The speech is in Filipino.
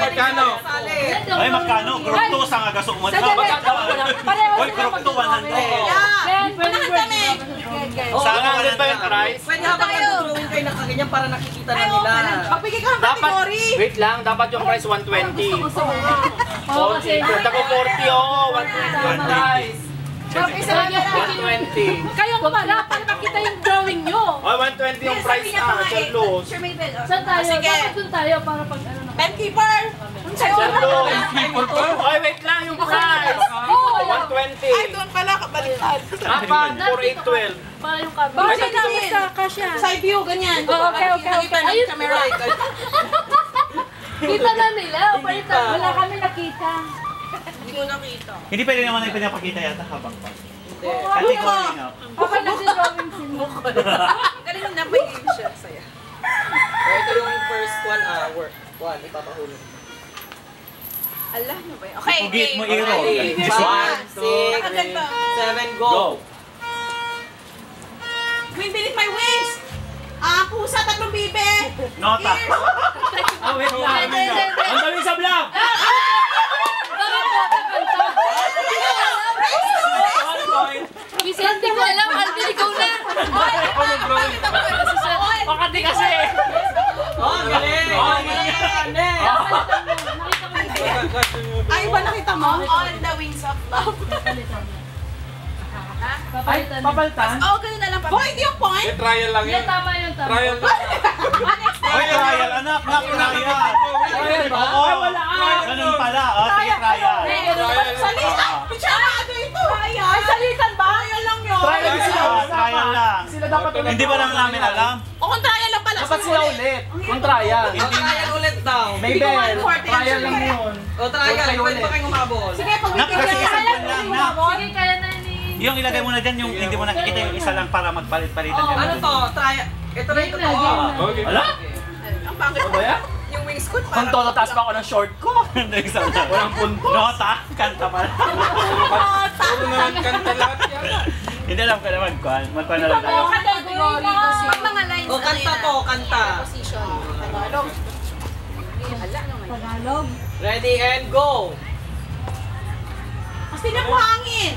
magkano? Ay, magkano? Group 2 sa nga gasok mo. Oy, group 2, 100. Pwede kami. Sana ka ba yung price? Pwede habang nag-drawing kayo nakaganyan para nakikita na nila. Pagbigay ka ng category. Wait lang, dapat yung price 120. Dapat 40, oo, 120 price. 120. Kayo kumala para makita yung drawing nyo. Oh, 120 yung price na, Sir Luz. Saan tayo? Dapat dun tayo para pag ano naman. Penkeeper! Sir Luz. Oy, wait lang yung price. 120. Ay, doon pala, kabaliktad. Dapat 4812. Para yung camera. Bakit namin sa kasya? Side view, ganyan. Okay. Ayun, camera. Kita na nila. Wala kami nakita. Hindi ko nakita. Hindi pwede naman ay pinapakita yata habang pa. Hindi. Category nga. Okay, nag-drawing sila. Galing na may game siya. Saya. Ito yung first 1 hour. Ipapahulog. Allah nyo ba yun? Okay, Pugit mo, Iro. 5, 6, 7, go! Wing, bilis my wings! Pusa, 3 bibe! Nota. Oh, wait lang. Ang dami sa vlog! Kasi hindi ko alam, Alvin, ikaw na. Makati kasi! Oh, galing! Ay, ba nakita mo? On the wings of love. Ay, papalitan? Oo, ganun na lang. Boy, hindi yung point! Trial lang Yan, tama yun, tama. Trial lang. Oy, trial, anak. Trial. Trial ba? Oo. Ay, wala. Ganun pala. Sige, trial. Salita! Pichado ito! Ay, salitan ba? Trial lang yun. Trial sila. Trial lang. Sila dapat ulit. Hindi ba lang namin alam? O kung trial lang pala. Dapat sila ulit. Kung trial. Hindi na. Trial ulit daw. Maybell, trial lang yun. O trial, pwede pa kayong umabol. Sige, pag Nak, kasi isang buwan lang, nak. Sige, kaya na ni... Yung ilagay mo na dyan, yung hindi mo nakikita yung isa lang para magpalit-palitan yan. Ano to? Trial. Ito rin ito. Wala? Ang pangit Ano ba yan? yung wings ko. Kung todo, taas pa ako ng short ko. Isa lang. Walang punto. Nota, kanta pala. Puro naman kanta lahat yan. Hindi alam ko na magkuhan. Magkuhan na lang tayo. Category kasi. Pag mga lines O kanta to, kanta. position. Tagalog. Ready and go! Kasi na po hangin!